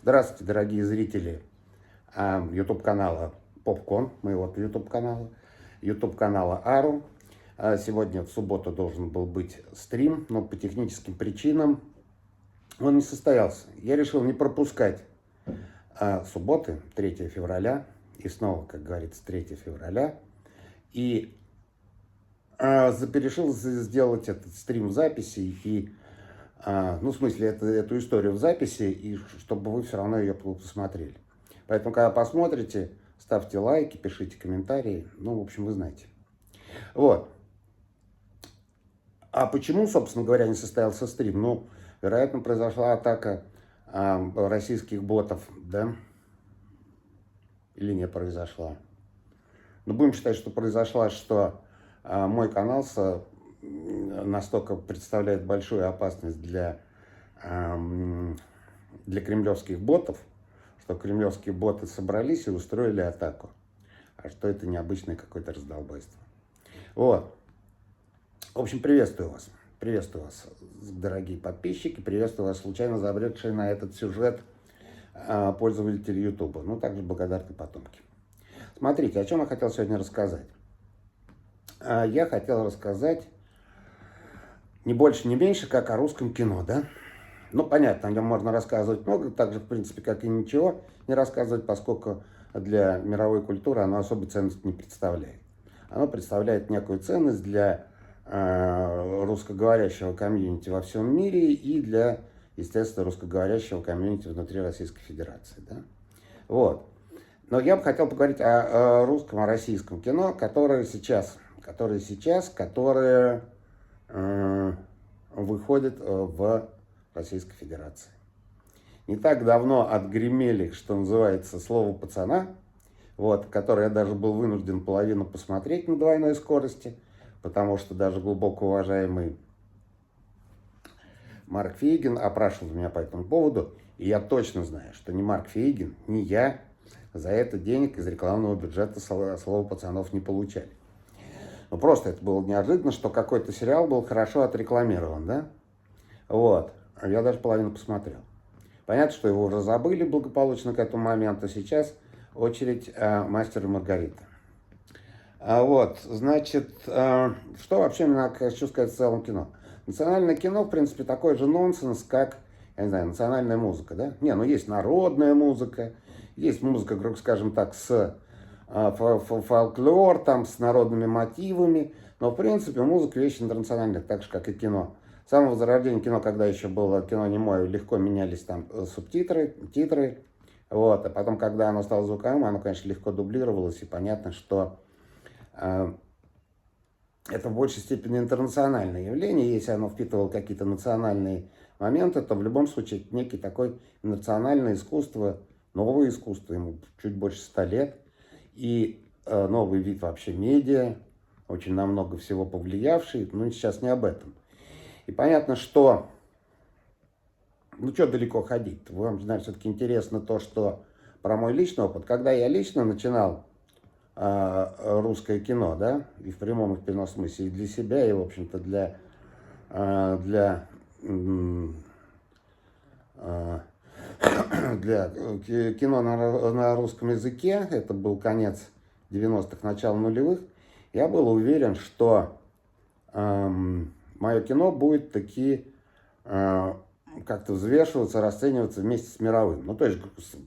Здравствуйте, дорогие зрители YouTube-канала Попкон, моего YouTube-канала, YouTube-канала Ару. Сегодня в субботу должен был быть стрим, но по техническим причинам он не состоялся. Я решил не пропускать субботы, 3 февраля, и снова, как говорится, 3 февраля. И решил сделать этот стрим в записи и в смысле, эту историю в записи, и чтобы вы все равно ее посмотрели. Поэтому, когда посмотрите, ставьте лайки, пишите комментарии. В общем, вы знаете. Вот. А почему, собственно говоря, не состоялся стрим? Вероятно, произошла атака российских ботов, да? Или не произошла? Будем считать, что произошла, что мой канал настолько представляет большую опасность для кремлевских ботов, что кремлевские боты собрались и устроили атаку. А что это необычное какое-то раздолбайство. Вот. В общем, приветствую вас. Приветствую вас, дорогие подписчики. Приветствую вас, случайно забредшие на этот сюжет пользователи Ютуба. Также благодарны потомки. Смотрите, о чем я хотел сегодня рассказать. Я хотел рассказать не больше, не меньше, как о русском кино, да? Понятно, о нем можно рассказывать много, так же, в принципе, как и ничего не рассказывать, поскольку для мировой культуры оно особой ценности не представляет. Оно представляет некую ценность для русскоговорящего комьюнити во всем мире и для, естественно, русскоговорящего комьюнити внутри Российской Федерации, да? Вот. Но я бы хотел поговорить о русском, о российском кино, которое выходит в Российской Федерации. Не так давно отгремели, что называется, слово пацана, которое я даже был вынужден половину посмотреть на двойной скорости, потому что даже глубоко уважаемый Марк Фейгин опрашивал меня по этому поводу, и я точно знаю, что ни Марк Фейгин, ни я за это денег из рекламного бюджета слова пацанов не получали. Просто это было неожиданно, что какой-то сериал был хорошо отрекламирован, да? Я даже половину посмотрел. Понятно, что его уже забыли благополучно к этому моменту. Сейчас очередь «Мастер и Маргарита». Значит, что вообще я хочу сказать в целом кино? Национальное кино, в принципе, такой же нонсенс, как, я не знаю, национальная музыка, да? Есть народная музыка, есть музыка, скажем так, с фольклор, с народными мотивами, но, в принципе, музыка вещь интернациональная, так же, как и кино. С самого зарождения кино, когда еще было кино немое, легко менялись субтитры, титры, а потом, когда оно стало звуковым, оно, конечно, легко дублировалось, и понятно, что это в большей степени интернациональное явление. Если оно впитывало какие-то национальные моменты, то в любом случае это некий такой национальное искусство, новое искусство, ему чуть больше 100 лет, и новый вид вообще медиа, очень на много всего повлиявший, но сейчас не об этом. И понятно, что, что далеко ходить, вам, знаете, все-таки интересно то, что про мой личный опыт. Когда я лично начинал русское кино, да, и в прямом и в переносном смысле, и для себя, и, в общем-то, для кино на русском языке, это был конец 90-х, начало нулевых, я был уверен, что мое кино будет таки как-то взвешиваться, расцениваться вместе с мировым. То есть,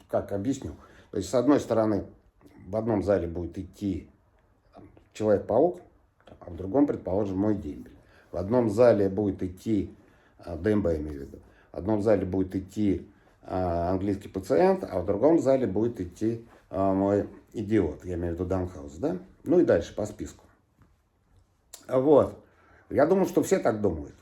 как объясню, то есть, с одной стороны, в одном зале будет идти Человек-паук, а в другом, предположим, мой дембель. В одном зале будет идти, ДМБ я имею в виду, в одном зале будет идти английский пациент, а в другом зале будет идти мой идиот, я имею в виду Даунхаус, да? И дальше по списку. Я думал, что все так думают.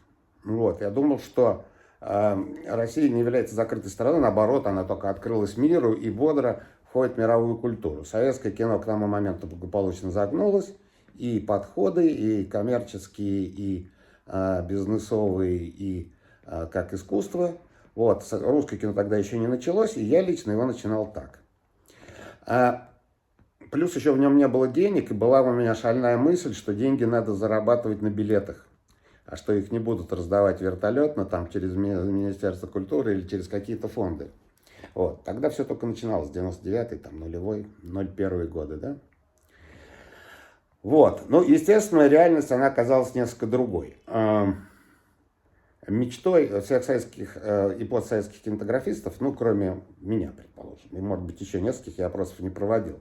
Я думал, что Россия не является закрытой страной, наоборот, она только открылась миру и бодро входит в мировую культуру. Советское кино к тому моменту благополучно загнулось, и подходы, и коммерческие, и бизнесовые, и как искусство. Русское кино тогда еще не началось, и я лично его начинал так. Плюс еще в нем не было денег, и была у меня шальная мысль, что деньги надо зарабатывать на билетах. а что их не будут раздавать вертолетно, там, через Министерство культуры или через какие-то фонды. Вот, тогда все только начиналось, 99-й, там, нулевой, 01 годы, да. Вот, ну, естественно, реальность, она оказалась несколько другой. Мечтой всех советских и постсоветских кинематографистов, ну, кроме меня, предположим, и, может быть, еще нескольких я опросов не проводил,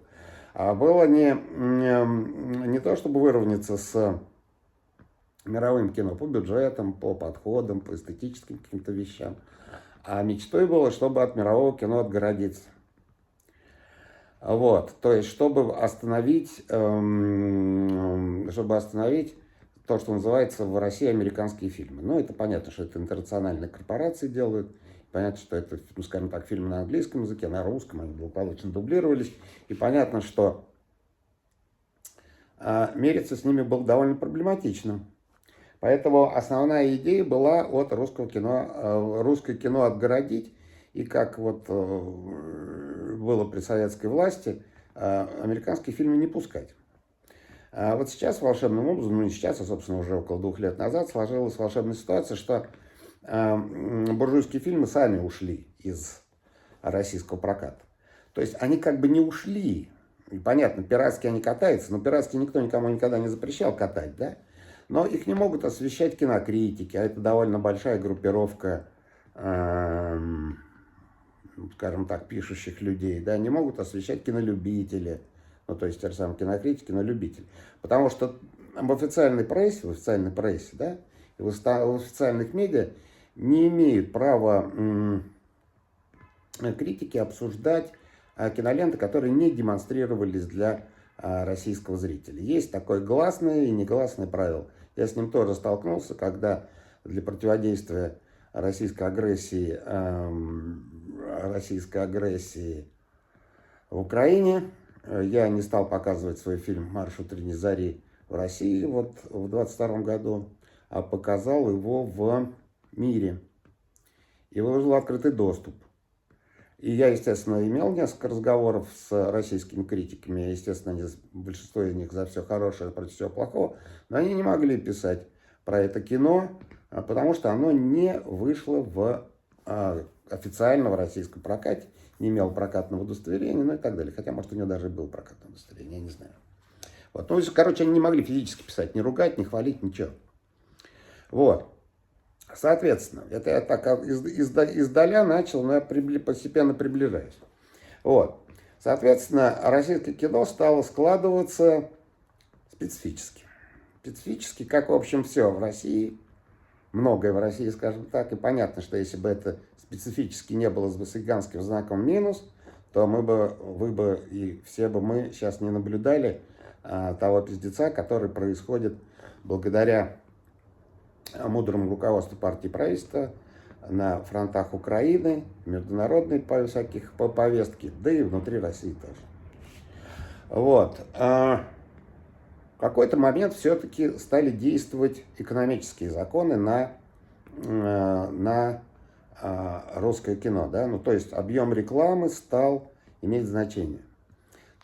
было не то, чтобы выровняться с мировым кино по бюджетам, по подходам, по эстетическим каким-то вещам, а мечтой было, чтобы от мирового кино отгородиться. Вот, то есть, чтобы остановить то, что называется в России американские фильмы. Ну, это понятно, что это интернациональные корпорации делают. Понятно, что это, ну, скажем так, фильмы на английском языке, на русском они благополучно дублировались. И понятно, что мериться с ними было довольно проблематично. Поэтому основная идея была от русское кино отгородить. И как вот было при советской власти, американские фильмы не пускать. А вот сейчас волшебным образом, ну не сейчас, а собственно уже около 2 лет назад, сложилась волшебная ситуация, что буржуйские фильмы сами ушли из российского проката. То есть они как бы не ушли. И понятно, пиратские они катаются, но пиратские никто никому никогда не запрещал катать, да? Но их не могут освещать кинокритики, а это довольно большая группировка, скажем так, пишущих людей, да, не могут освещать кинолюбители. Ну, то есть, те же самые кинокритики, но любители. Потому что в официальной прессе, да, и в официальных медиа не имеют права критики обсуждать киноленты, которые не демонстрировались для российского зрителя. Есть такое гласное и негласное правило. Я с ним тоже столкнулся, когда для противодействия российской агрессии в Украине я не стал показывать свой фильм «Марш утренней зари» в России вот в 22 году, а показал его в мире и выложил открытый доступ. И я, естественно, имел несколько разговоров с российскими критиками, естественно, большинство из них за все хорошее, против всего плохого, но они не могли писать про это кино, потому что оно не вышло в официальном российском прокате, не имел прокатного удостоверения, ну и так далее. Хотя, может, у него даже и было прокатное удостоверение, я не знаю. Вот. Ну, короче, они не могли физически писать, не ругать, не хвалить, ничего. Вот. Соответственно, это я так издаля начал, но я постепенно приближаюсь. Вот. Соответственно, российское кино стало складываться специфически. Специфически, как, в общем, все в России, многое в России, скажем так, и понятно, что если бы это специфически не было с гигантским знаком минус, то вы бы и все бы мы сейчас не наблюдали того пиздеца, который происходит благодаря мудрому руководству партии и правительства на фронтах Украины, международной по повестке, да и внутри России тоже. Вот. В какой-то момент все-таки стали действовать экономические законы на русское кино, да, ну то есть объем рекламы стал иметь значение.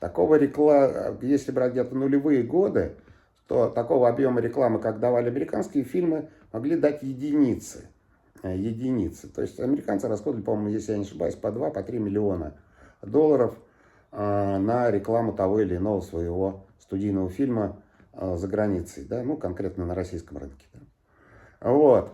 Если брать где-то нулевые годы, то такого объема рекламы, как давали американские фильмы, могли дать единицы. То есть американцы расходовали, по-моему, если я не ошибаюсь, по 2-3 миллиона долларов на рекламу того или иного своего студийного фильма за границей, да, ну конкретно на российском рынке. Да. Вот.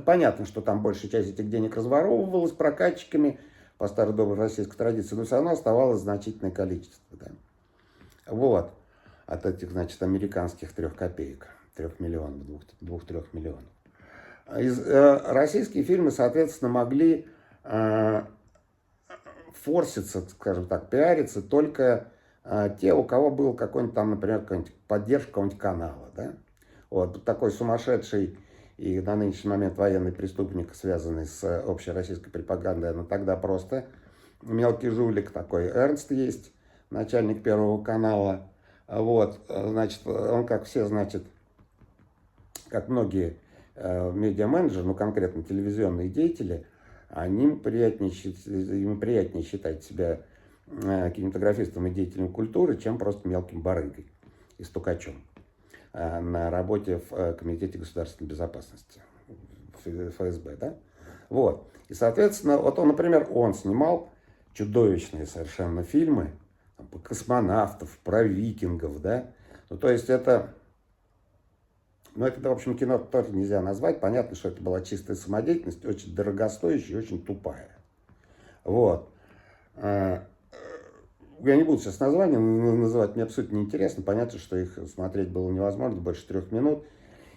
Понятно, что там большая часть этих денег разворовывалась прокатчиками по старой доброй российской традиции, но все равно оставалось значительное количество. Да. Вот. От этих, значит, американских 3 копеек, 3 миллионов, 2-3 миллионов. Российские фильмы, соответственно, могли форситься, скажем так, пиариться только те, у кого был какой-нибудь там, например, поддержка какого-нибудь канала. Да? Вот такой сумасшедший и на нынешний момент военный преступник, связанный с общероссийской пропагандой, но тогда просто мелкий жулик такой, Эрнст есть, начальник Первого канала. Вот, значит, он, как все, значит, как многие медиаменеджеры, ну, конкретно телевизионные деятели, ему приятнее считать себя кинематографистом и деятелем культуры, чем просто мелким барыгой и стукачом на работе в Комитете государственной безопасности, ФСБ, да? Вот. И, соответственно, вот он, например, он снимал чудовищные совершенно фильмы там, про космонавтов, про викингов, да. Ну, то есть это, ну, это, в общем, кино тоже нельзя назвать. Понятно, что это была чистая самодеятельность, очень дорогостоящая и очень тупая. Вот. Я не буду сейчас названия называть, мне абсолютно неинтересно. Понятно, что их смотреть было невозможно, больше 3 минут.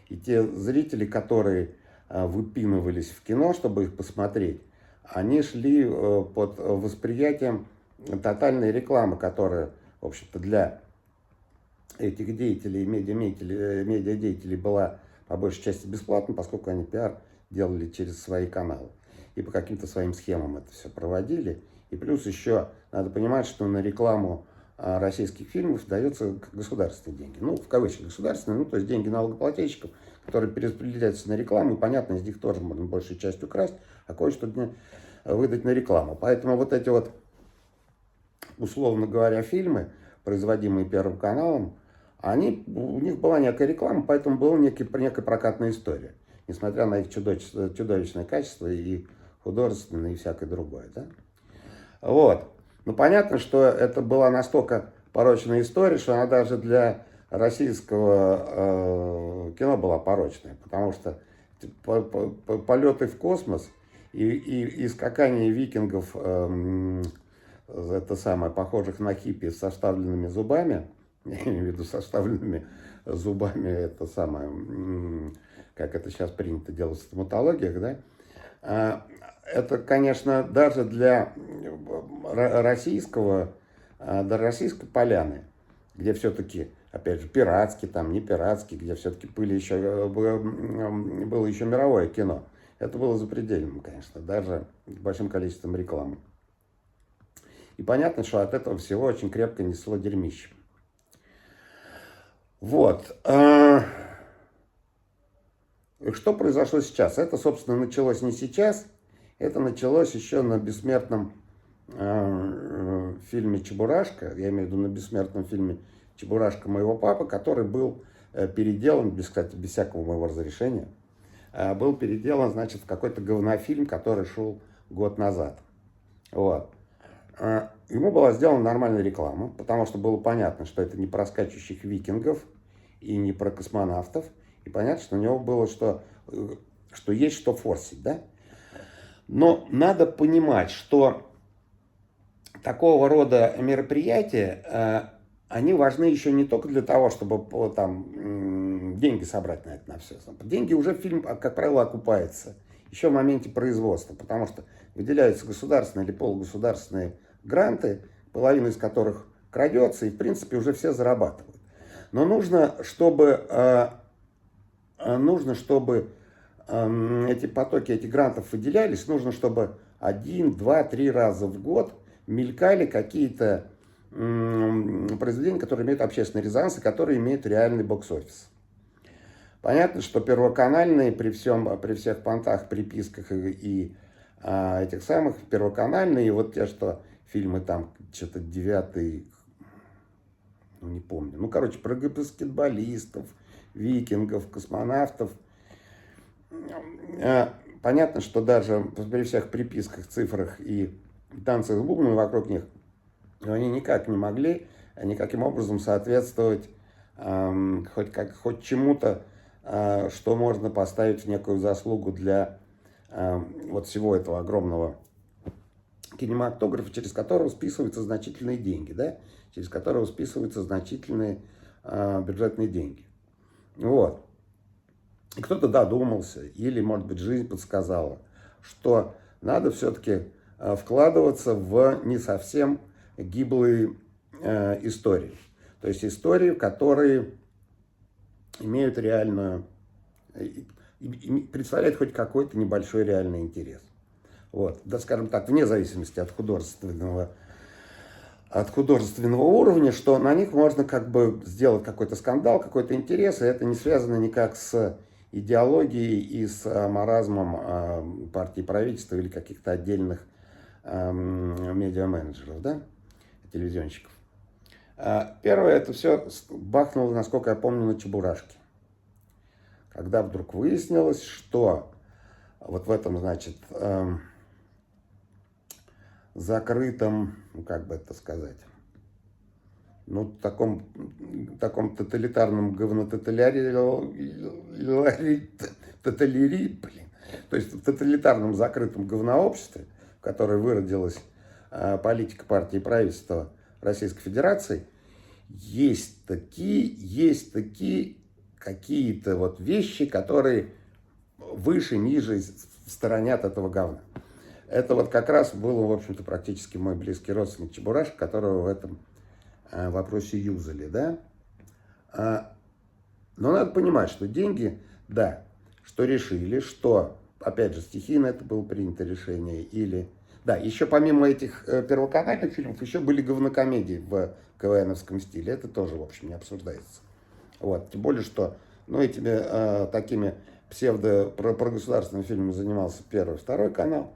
И те зрители, которые выпинывались в кино, чтобы их посмотреть, они шли под восприятием тотальной рекламы, которая, в общем-то, для этих деятелей, медиадеятелей была по большей части бесплатна, поскольку они пиар делали через свои каналы. И по каким-то своим схемам это все проводили. И плюс еще надо понимать, что на рекламу российских фильмов даются государственные деньги. Ну, в кавычках государственные, ну, то есть деньги налогоплательщиков, которые перераспределяются на рекламу. И, понятно, из них тоже можно большую часть украсть, а кое-что выдать на рекламу. Поэтому вот эти вот, условно говоря, фильмы, производимые Первым каналом, у них была некая реклама, поэтому была некая прокатная история. Несмотря на их чудовищное качество и художественное, и всякое другое. Да? Вот. Ну, понятно, что это была настолько порочная история, что она даже для российского кино была порочная. Потому что полеты в космос и скакание викингов, это самое, похожих на хиппи со вставленными зубами, я имею в виду со вставленными зубами, это самое, как это сейчас принято делать в стоматологиях, да, это, конечно, даже для российской поляны, где все-таки, опять же, пиратский, там, не пиратский, где все-таки было еще мировое кино. Это было запредельным, конечно, даже с большим количеством рекламы. И понятно, что от этого всего очень крепко несло дерьмище. Вот. Что произошло сейчас? Это, собственно, началось не сейчас. Это началось еще на бессмертном фильме «Чебурашка». Я имею в виду на бессмертном фильме «Чебурашка моего папы», который был переделан, кстати, без всякого моего разрешения, был переделан, значит, в какой-то говнофильм, который шел год назад. Вот. Ему была сделана нормальная реклама, потому что было понятно, что это не про скачущих викингов и не про космонавтов. И понятно, что у него было, что есть что форсить, да? Но надо понимать, что такого рода мероприятия, они важны еще не только для того, чтобы там деньги собрать на это, на все. Деньги уже фильм, как правило, окупается еще в моменте производства, потому что выделяются государственные или полугосударственные гранты, половина из которых крадется, и в принципе уже все зарабатывают. Но нужно, чтобы эти потоки, эти грантов выделялись, нужно, чтобы 1, 2, 3 раза в год мелькали какие-то произведения, которые имеют общественный резонанс и которые имеют реальный бокс-офис. Понятно, что первоканальные при всех понтах, приписках и этих самых первоканальные, и вот те, что фильмы там, что-то 9-й, ну, не помню, ну, короче, про баскетболистов, викингов, космонавтов. Понятно, что даже при всех приписках, цифрах и танцах с бубнами вокруг них, они никак не могли никаким образом соответствовать хоть чему-то, что можно поставить в некую заслугу для вот всего этого огромного кинематографа, через которого списываются значительные деньги, да? Через которого списываются значительные бюджетные деньги. Вот. И кто-то додумался, или, может быть, жизнь подсказала, что надо все-таки вкладываться в не совсем гиблые истории. То есть истории, которые имеют реальную, представляют хоть какой-то небольшой реальный интерес. Вот. Да, скажем так, вне зависимости от художественного уровня, что на них можно как бы сделать какой-то скандал, какой-то интерес, и это не связано никак с идеологией и с маразмом партии правительства или каких-то отдельных медиа-менеджеров, да, телевизионщиков. Первое, это все бахнуло, насколько я помню, на Чебурашке. Когда вдруг выяснилось, что вот в этом, значит, закрытом, ну, как бы это сказать, ну, таком тоталитарном блин, то есть в тоталитарном закрытом говнообществе, в которое выродилась политика партии и правительства Российской Федерации, есть такие какие-то вот вещи, которые выше, ниже сторонят этого говна. Это вот как раз был, в общем-то, практически мой близкий родственник Чебурашка, которого в этом вопросе юзали, да. Но надо понимать, что деньги, да, что решили, что, опять же, стихийно это было принято решение, или... Да, еще помимо этих первоканальных фильмов, еще были говнокомедии в КВНовском стиле, это тоже, в общем, не обсуждается. Вот, тем более, что, ну, этими такими про-государственными фильмами занимался Первый, Второй канал,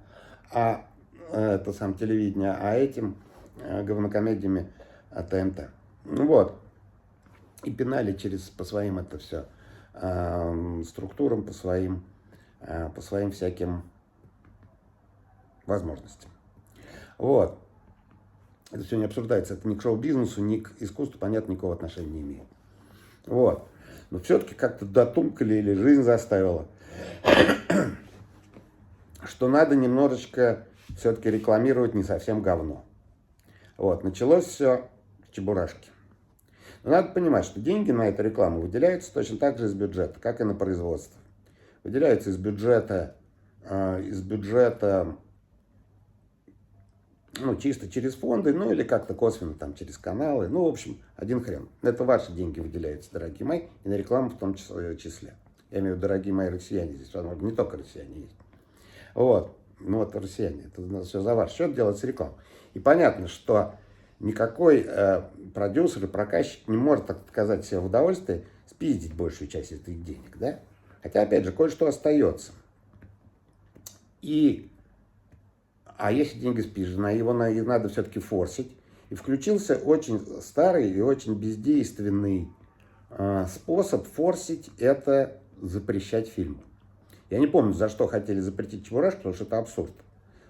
это сам телевидение, а этим говнокомедиями ТНТ. Ну вот. И пинали по своим это все структурам, по своим всяким возможностям. Вот. Это все не обсуждается. Это ни к шоу-бизнесу, ни к искусству, понятно, никакого отношения не имеет. Вот. Но все-таки как-то дотумкали или жизнь заставила, что надо немножечко все-таки рекламировать не совсем говно. Вот. Началось все с Чебурашки. Но надо понимать, что деньги на эту рекламу выделяются точно так же из бюджета, как и на производство. Выделяются из бюджета, ну, чисто через фонды, ну, или как-то косвенно там через каналы. Ну, в общем, один хрен. Это ваши деньги выделяются, дорогие мои, и на рекламу в том числе. Я имею в виду, дорогие мои россияне, здесь, возможно, не только россияне есть. Вот. Ну, вот россияне, это все за ваш счет делается реклама. И понятно, что никакой продюсер и проказчик не может отказать себе в удовольствии спиздить большую часть этих денег, да? Хотя, опять же, кое-что остается. А если деньги спизжены, его надо все-таки форсить. И включился очень старый и очень бездейственный способ форсить — это запрещать фильмы. Я не помню, за что хотели запретить Чебурашку, потому что это абсурд.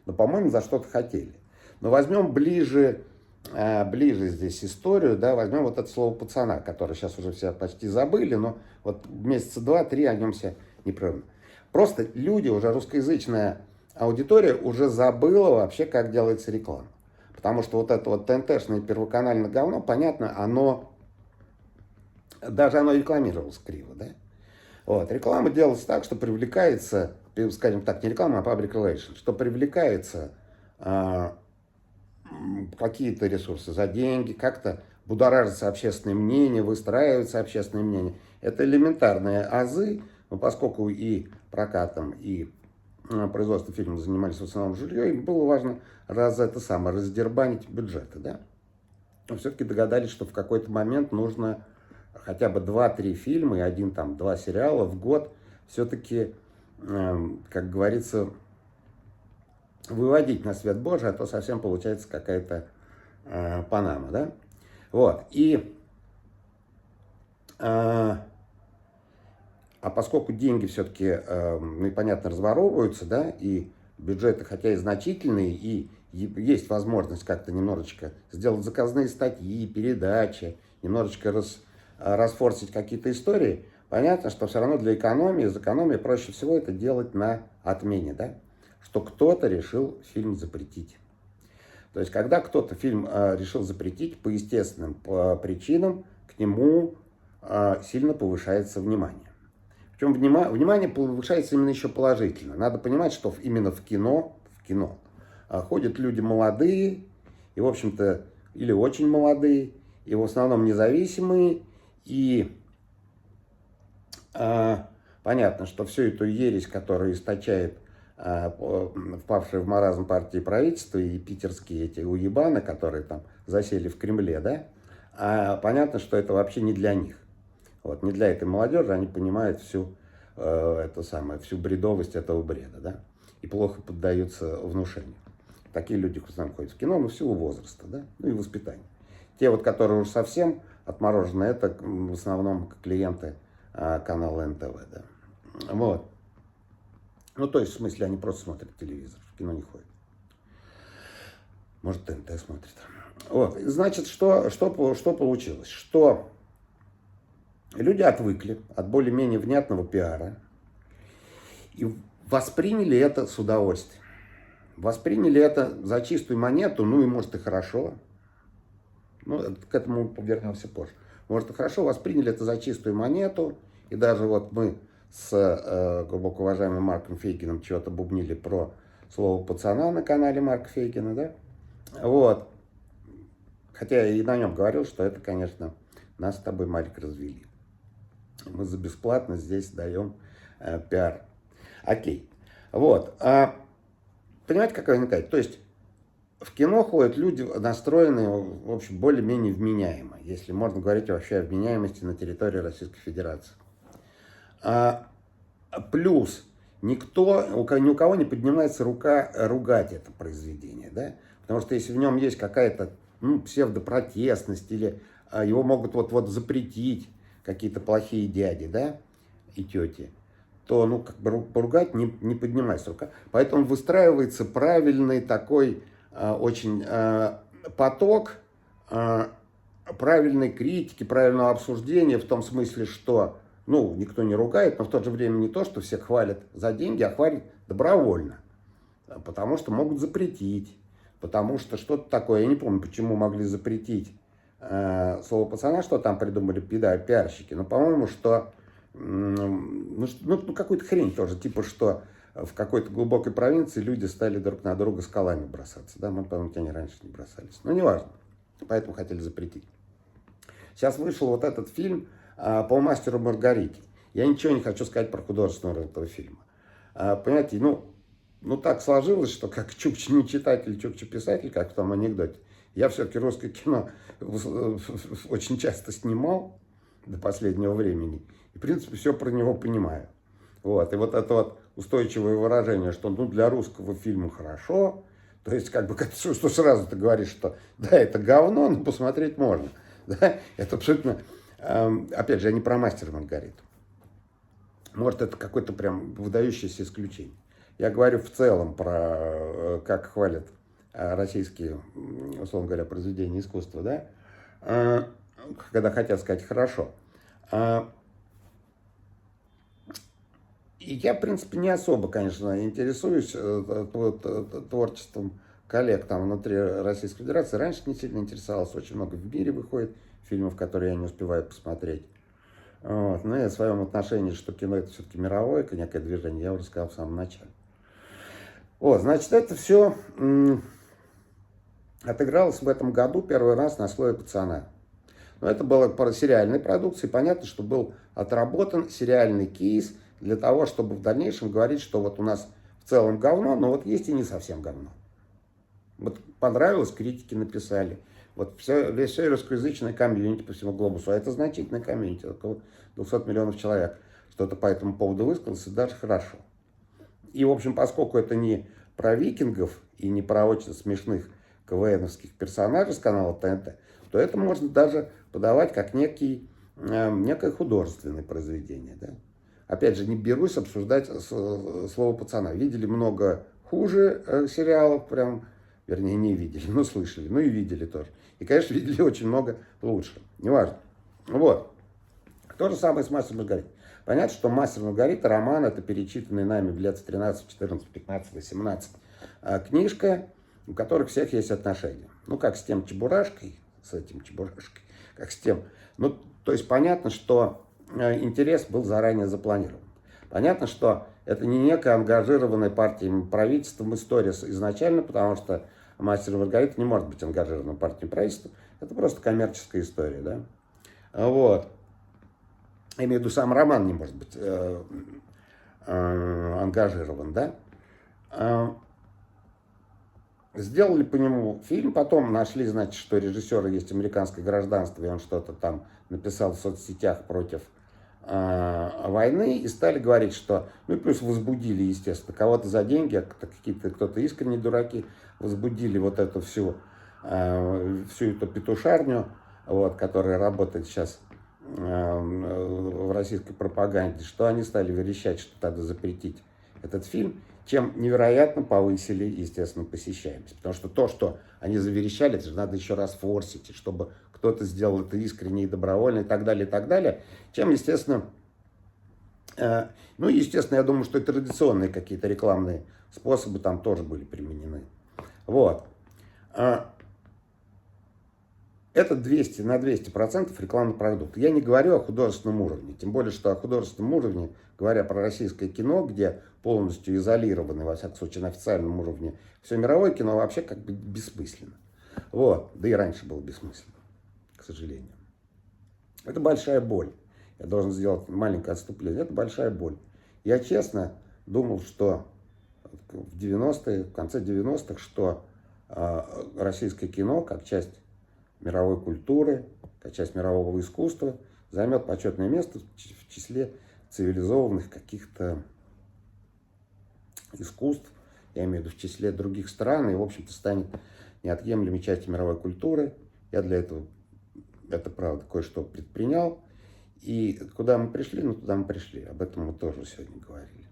Но, по-моему, за что-то хотели. Но возьмем ближе здесь историю, да, возьмем вот это слово пацана, которое сейчас уже все почти забыли, но вот месяца 2-3 о нем все непрерывно. Просто люди, уже русскоязычная аудитория уже забыла вообще, как делается реклама. Потому что вот это вот ТНТшное первоканальное говно, понятно, оно рекламировалось криво, да? Вот, реклама делается так, что привлекается, скажем так, не реклама, а public relations, что привлекается какие-то ресурсы за деньги, как-то будоражится общественное мнение, выстраивается общественное мнение. Это элементарные азы, но поскольку и прокатом, и производством фильмов занимались в основном жилье, им было важно раздербанить бюджеты, да. Но все-таки догадались, что в какой-то момент нужно хотя бы 2-3 фильма и 1-2 сериала в год все-таки, как говорится, выводить на свет Божий, а то совсем получается какая-то Панама, да? Вот, а поскольку деньги все-таки, ну и понятно, разворовываются, да, и бюджеты, хотя и значительные, и есть возможность как-то немножечко сделать заказные статьи, передачи, немножечко расфорсить какие-то истории, понятно, что все равно для экономии, из экономии проще всего это делать на отмене, да, что кто-то решил фильм запретить. То есть, когда кто-то фильм решил запретить, по естественным причинам к нему сильно повышается внимание. Причем внимание повышается именно еще положительно. Надо понимать, что именно в кино ходят люди молодые, и, в общем-то, или очень молодые, и в основном независимые, и понятно, что всю эту ересь, которую источает впавшие в маразм партии и правительства и питерские эти уебаны, которые там засели в Кремле, да, понятно, что это вообще не для них. Вот, не для этой молодежи, они понимают всю бредовость этого бреда, да, и плохо поддаются внушению. Такие люди в основном ходят в кино, но в силу возраста, да, ну и воспитания. Те вот, которые уж совсем отморожены, это в основном клиенты канала НТВ, да. Вот. Ну, то есть, в смысле, они просто смотрят телевизор, в кино не ходят. Может, ТНТ смотрит. Вот, значит, что получилось? Что люди отвыкли от более-менее внятного пиара и восприняли это с удовольствием. Восприняли это за чистую монету, ну и может и хорошо. Ну, к этому вернемся позже. Может и хорошо, восприняли это за чистую монету. И даже вот мы с глубоко уважаемым Марком Фейгином чего-то бубнили про слово пацана на канале Марка Фейгина, да? Вот. Хотя я и на нем говорил, что это, конечно, нас с тобой, Марик, развели. Мы за бесплатно здесь даем пиар. Окей. Вот. Понимаете, какая возникает? То есть в кино ходят люди, настроенные, в общем, более-менее вменяемо, если можно говорить вообще о вменяемости на территории Российской Федерации. Плюс ни у кого не поднимается рука ругать это произведение, да? Потому что если в нем есть какая-то псевдопротестность или его могут вот запретить какие-то плохие дяди, да, и тети, то, ну, как бы поругать не поднимается рука. Поэтому выстраивается правильный такой очень поток правильной критики, правильного обсуждения, в том смысле, что, ну, никто не ругает, но в то же время не то, что все хвалят за деньги, а хвалят добровольно. Потому что могут запретить, потому что что-то такое, я не помню, почему могли запретить слово пацана, что там придумали пиарщики, но, по-моему, что какую-то хрень тоже, типа, что в какой-то глубокой провинции люди стали друг на друга скалами бросаться. Да, мы, по-моему, они раньше не бросались. Но неважно. Поэтому хотели запретить. Сейчас вышел вот этот фильм по «Мастеру Маргарите». Я ничего не хочу сказать про художественного этого фильма. Понимаете, ну так сложилось, что как Чукча не читатель, Чукча писатель, как в том анекдоте. Я все-таки русское кино очень часто снимал до последнего времени. И, в принципе, все про него понимаю. Вот. И вот это вот устойчивое выражение, что ну, для русского фильма хорошо, то есть как бы что сразу ты говоришь, что да, это говно, но посмотреть можно. Да? Это абсолютно, опять же, я не про «Мастера и Маргариту». Может, это какое-то прям выдающееся исключение. Я говорю в целом про как хвалят российские, условно говоря, произведения искусства, да, когда хотят сказать хорошо. И я, в принципе, не особо, конечно, интересуюсь творчеством коллег там внутри Российской Федерации. Раньше не сильно интересовался, очень много в мире выходит фильмов, которые я не успеваю посмотреть. Вот. Но и о своем отношении, что кино это все-таки мировое, некое движение, я уже сказал в самом начале. Вот, значит, это все отыгралось в этом году первый раз на «Слове пацана». Но это было по сериальной продукции. Понятно, что был отработан сериальный кейс для того, чтобы в дальнейшем говорить, что вот у нас в целом говно, но вот есть и не совсем говно. Вот понравилось, критики написали. Вот все русскоязычное комьюнити по всему глобусу, а это значительное комьюнити, около 200 миллионов человек, что-то по этому поводу высказался, даже хорошо. И, в общем, поскольку это не про викингов и не про очень смешных КВНовских персонажей с канала ТНТ, то это можно даже подавать как некое художественное произведение. Да? Опять же, не берусь обсуждать слово пацана. Видели много хуже сериалов, прям, вернее, не видели, но слышали, ну и видели тоже. И, конечно, видели очень много лучше. Неважно. Вот. То же самое с «Мастером и Маргаритой». Понятно, что «Мастер и Маргарита» роман, это перечитанный нами в лет 13, 14, 15, 18 книжка, у которых всех есть отношения. Ну, как с тем Чебурашкой, как с тем. Ну, то есть понятно, что интерес был заранее запланирован. Понятно, что это не некая ангажированная партией правительством история изначально, потому что «Мастер и Маргарита» не может быть ангажированной партией правительства. Это просто коммерческая история, да. Вот. Я имею в виду, сам роман не может быть ангажирован, да. Сделали по нему фильм, потом нашли, значит, что режиссера есть американское гражданство, и он что-то там написал в соцсетях против войны, и стали говорить, что, ну и плюс возбудили, естественно, кого-то за деньги, а кто-то искренние дураки, возбудили вот эту всю эту петушарню, вот, которая работает сейчас в российской пропаганде, что они стали верещать, что надо запретить этот фильм, чем невероятно повысили, естественно, посещаемость. Потому что то, что они заверещали, это же надо еще раз форсить, чтобы кто-то сделал это искренне и добровольно и так далее, чем, естественно, ну, естественно, я думаю, что и традиционные какие-то рекламные способы там тоже были применены. Вот. Это 200 на 200% рекламный продукт. Я не говорю о художественном уровне, тем более, что о художественном уровне, говоря про российское кино, где полностью изолированы, во всяком случае, на официальном уровне, все мировое кино вообще как бы бессмысленно. Вот. Да и раньше было бессмысленно, к сожалению. Это большая боль. Я должен сделать маленькое отступление. Это большая боль. Я честно думал, что в 90-е, в конце 90-х, что российское кино, как часть мировой культуры, как часть мирового искусства, займет почетное место в числе цивилизованных каких-то искусств, я имею в виду в числе других стран, и, в общем-то, станет неотъемлемой частью мировой культуры. Я для этого, это правда, кое-что предпринял. И куда мы пришли, ну, туда мы пришли. Об этом мы тоже сегодня говорили.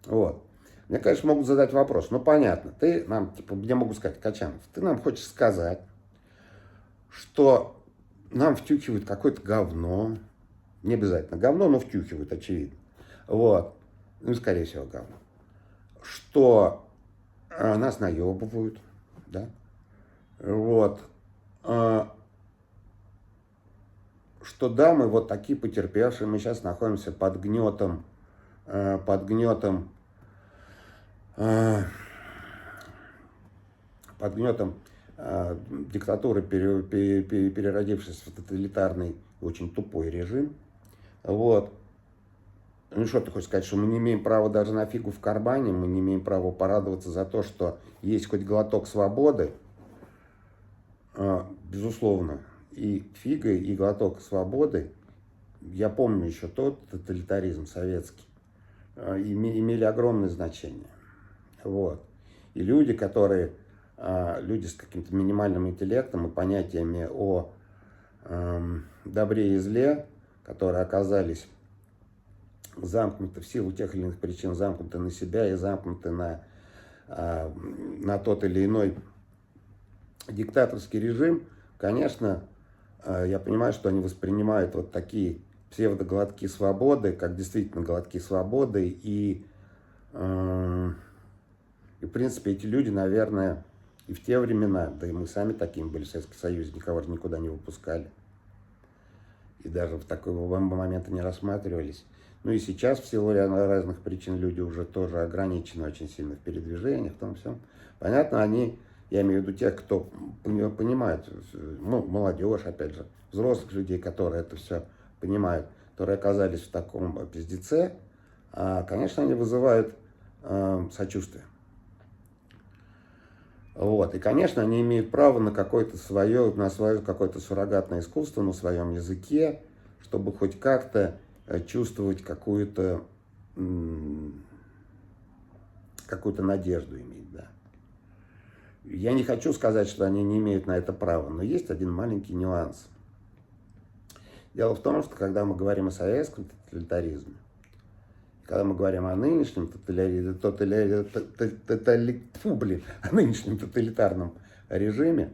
Вот. Мне, конечно, могут задать вопрос. Ну, понятно, ты нам, типа, мне могут сказать, Качанов, ты нам хочешь сказать, что нам втюхивают какое-то говно. Не обязательно говно, но втюхивают, очевидно. Вот. Ну, скорее всего, говно. Что нас наебывают, да? Вот. Что да, мы вот такие потерпевшие, мы сейчас находимся под гнетом диктатуры, переродившейся в тоталитарный, очень тупой режим. Вот. Ну что ты хочешь сказать, что мы не имеем права даже на фигу в кармане, мы не имеем права порадоваться за то, что есть хоть глоток свободы, безусловно. И фига, и глоток свободы, я помню еще тот тоталитаризм советский, имели огромное значение. Вот. И люди, люди с каким-то минимальным интеллектом и понятиями о добре и зле, которые оказались замкнуты в силу тех или иных причин, замкнуты на себя и замкнуты на тот или иной диктаторский режим, конечно, я понимаю, что они воспринимают вот такие псевдоглотки свободы, как действительно глотки свободы, и в принципе, эти люди, наверное, и в те времена, да и мы сами такими были, в Советском Союзе, никого же никуда не выпускали. И даже в такой моменты не рассматривались. Ну и сейчас, в силу разных причин, люди уже тоже ограничены очень сильно в передвижениях, в том всем. Понятно, я имею в виду тех, кто понимает, ну, молодежь, опять же, взрослых людей, которые это все понимают, которые оказались в таком пиздеце, конечно, они вызывают сочувствие. Вот. И, конечно, они имеют право на свое какое-то суррогатное искусство на своем языке, чтобы хоть как-то чувствовать какую-то надежду иметь, да. Я не хочу сказать, что они не имеют на это права, но есть один маленький нюанс. Дело в том, что когда мы говорим о советском тоталитаризме, когда мы говорим о нынешнем тоталитарном режиме,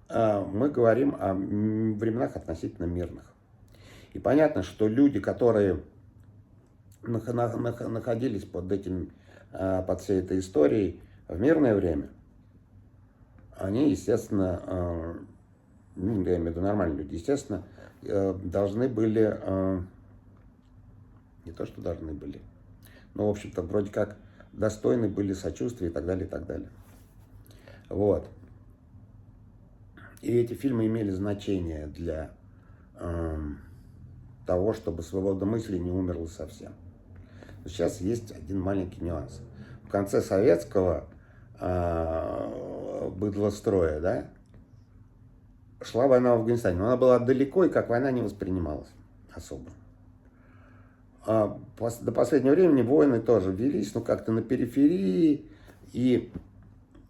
мы говорим о временах относительно мирных. И понятно, что люди, которые находились под всей этой историей в мирное время, они, естественно, ну, я имею в виду нормальные люди, естественно, должны были, не то что должны были, но, в общем-то, вроде как достойны были сочувствия и так далее, и так далее. Вот. И эти фильмы имели значение для того, чтобы свобода мысли не умерла совсем. Но сейчас есть один маленький нюанс. В конце советского быдлостроя, да, шла война в Афганистане, но она была далеко, и как война не воспринималась особо. До последнего времени войны тоже велись, но как-то на периферии, и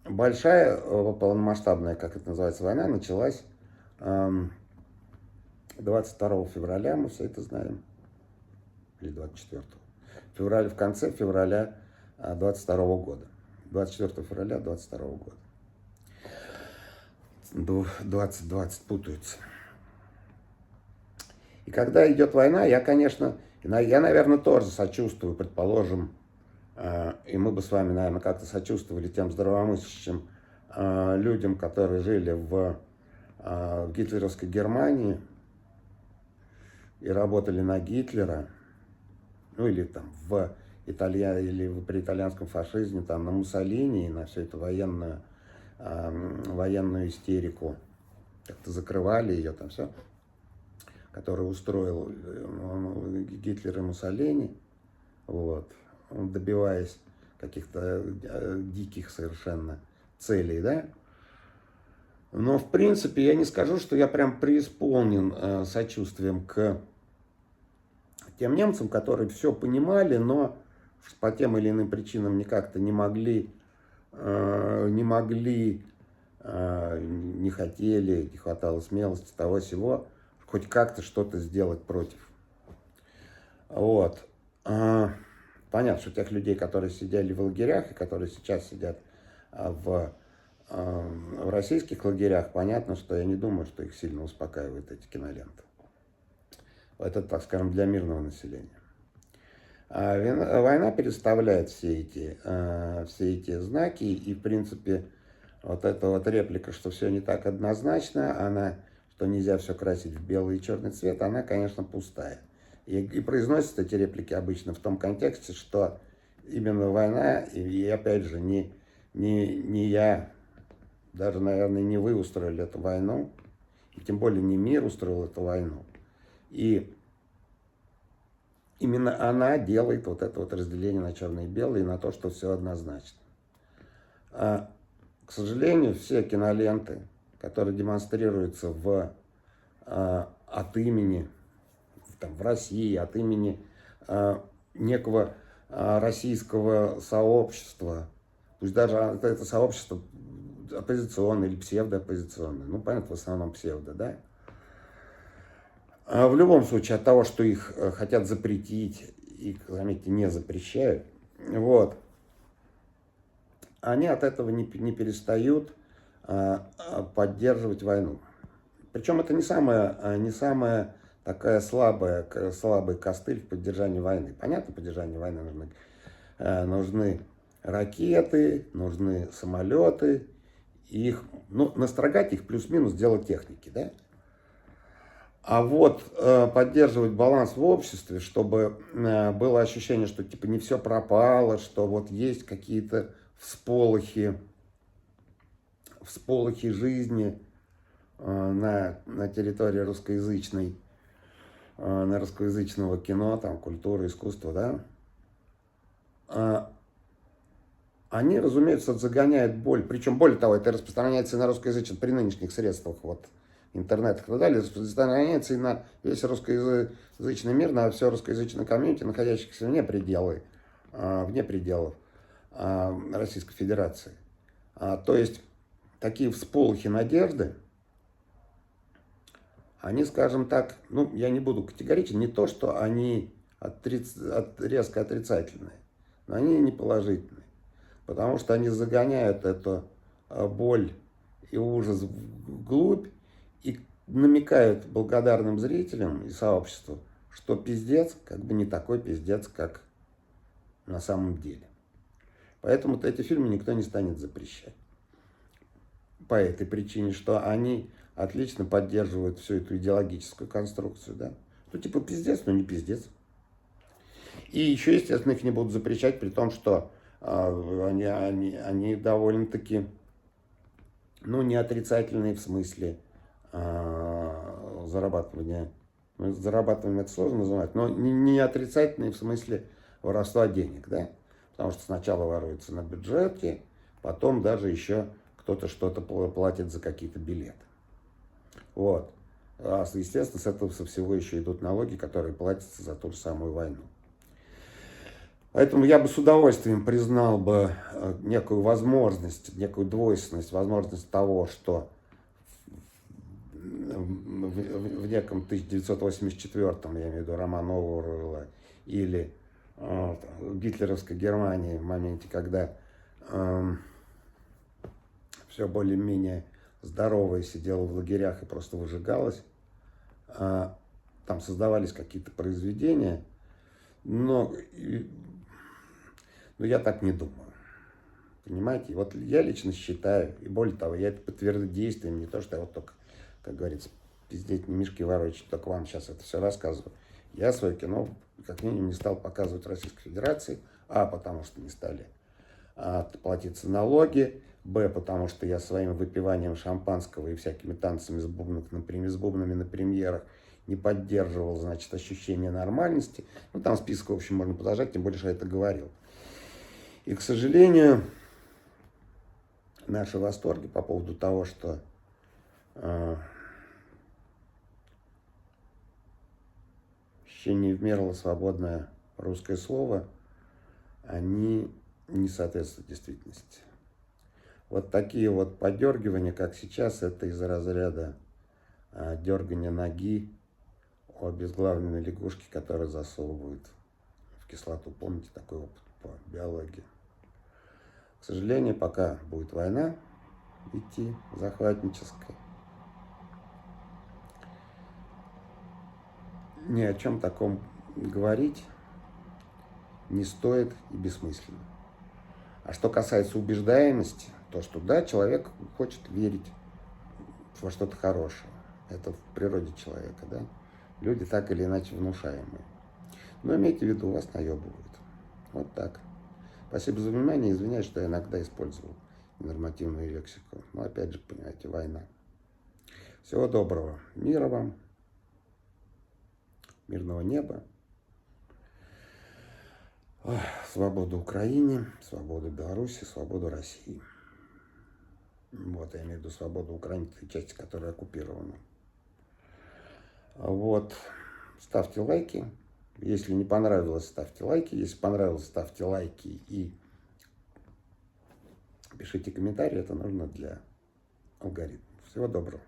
большая полномасштабная, как это называется, война началась 22 февраля, мы все это знаем, или 24-го. в конце февраля 22 года. 24 февраля 22 года. 2020 путаются. И когда идет война, я, наверное, тоже сочувствую, предположим, и мы бы с вами, наверное, как-то сочувствовали тем здравомыслящим людям, которые жили в гитлеровской Германии и работали на Гитлера, ну или там или при итальянском фашизме, там на Муссолини, на всю эту военную истерику, как-то закрывали ее, там все, которую устроил Гитлер и Муссолини, вот, добиваясь каких-то диких совершенно целей, да. Но, в принципе, я не скажу, что я прям преисполнен сочувствием к тем немцам, которые все понимали, но по тем или иным причинам никак-то не хотели, не хватало смелости, того-сего, хоть как-то что-то сделать против. Вот. Понятно, что тех людей, которые сидели в лагерях и которые сейчас сидят в российских лагерях, понятно, что я не думаю, что их сильно успокаивают эти киноленты. Это, так скажем, для мирного населения. Война переставляет все эти знаки, и, в принципе, вот эта вот реплика, что все не так однозначно, что нельзя все красить в белый и черный цвет, она, конечно, пустая. И произносятся эти реплики обычно в том контексте, что именно война, и опять же, не я, даже, наверное, не вы устроили эту войну, и тем более не мир устроил эту войну. И именно она делает вот это вот разделение на черное и белое, и на то, что все однозначно. К сожалению, все киноленты, которые демонстрируются от имени, там, в России, от имени некого российского сообщества, пусть даже это сообщество оппозиционное или псевдооппозиционное, ну, понятно, в основном псевдо, да. В любом случае, от того, что их хотят запретить, и, заметьте, не запрещают, вот, они от этого не перестают поддерживать войну. Причем это не самая такая слабый костыль в поддержании войны. Понятно, в поддержании войны нужны ракеты, нужны самолеты, их, настрогать их плюс-минус дело техники, да? А вот поддерживать баланс в обществе, чтобы было ощущение, что типа не все пропало, что вот есть какие-то всполохи жизни на территории русскоязычной, на русскоязычного кино, там, культуры, искусства, да, они, разумеется, загоняют боль. Причем, более того, это распространяется и на русскоязычном при нынешних средствах, вот, интернета и так далее, распространяется и на весь русскоязычный мир, на все русскоязычное комьюнити, находящихся вне пределов Российской Федерации. То есть, такие всполохи надежды, они, скажем так, я не буду категоричен, не то, что они резко отрицательные, но они не положительные. Потому что они загоняют эту боль и ужас вглубь и намекают благодарным зрителям и сообществу, что пиздец как бы не такой пиздец, как на самом деле. Поэтому эти фильмы никто не станет запрещать. По этой причине, что они отлично поддерживают всю эту идеологическую конструкцию, да. Типа пиздец, но не пиздец. И еще, естественно, их не будут запрещать, при том, что они довольно-таки, не отрицательные в смысле зарабатывания. Зарабатыванием это сложно называть, но не отрицательные в смысле воровства денег, да. Потому что сначала воруется на бюджете, потом даже еще кто-то что-то платит за какие-то билеты. Вот. Естественно, с этого со всего еще идут налоги, которые платятся за ту же самую войну. Поэтому я бы с удовольствием признал бы некую возможность, некую двойственность, возможность того, что в неком 1984, я имею в виду роман Оруэлла, или вот, в гитлеровской Германии, в моменте, когда все более-менее здоровое сидело в лагерях и просто выжигалось, там создавались какие-то произведения, но, но я так не думаю. Понимаете? Вот я лично считаю, и более того, я это подтвердил действием, не то, что я вот только, как говорится, пиздеть не мишки ворочать, только вам сейчас это все рассказываю. Я свое кино, как минимум, не стал показывать Российской Федерации, потому что не стали платиться налоги, потому что я своим выпиванием шампанского и всякими танцами с бубнами на премьерах не поддерживал, значит, ощущение нормальности. Ну, там список, в общем, можно продолжать, тем более, что я это говорил. И, к сожалению, наши восторги по поводу того, что еще не вмерло свободное русское слово, они не соответствуют действительности. Вот такие вот подергивания, как сейчас, это из разряда дергания ноги у обезглавленной лягушки, которую засовывают в кислоту. Помните такой опыт по биологии? К сожалению, пока будет война идти, захватническая, ни о чем таком говорить не стоит и бессмысленно. А что касается убеждаемости, то что да, человек хочет верить во что-то хорошее. Это в природе человека, да. Люди так или иначе внушаемые. Но имейте в виду, вас наебывают. Вот так. Спасибо за внимание. Извиняюсь, что я иногда использовал нормативную лексику. Но опять же, понимаете, война. Всего доброго. Мира вам. Мирного неба. Свободу Украине, свободу Беларуси, свободу России. Вот, я имею в виду свободу Украины, той части, которая оккупирована. Вот, ставьте лайки. Если не понравилось, ставьте лайки. Если понравилось, ставьте лайки и пишите комментарии. Это нужно для алгоритмов. Всего доброго.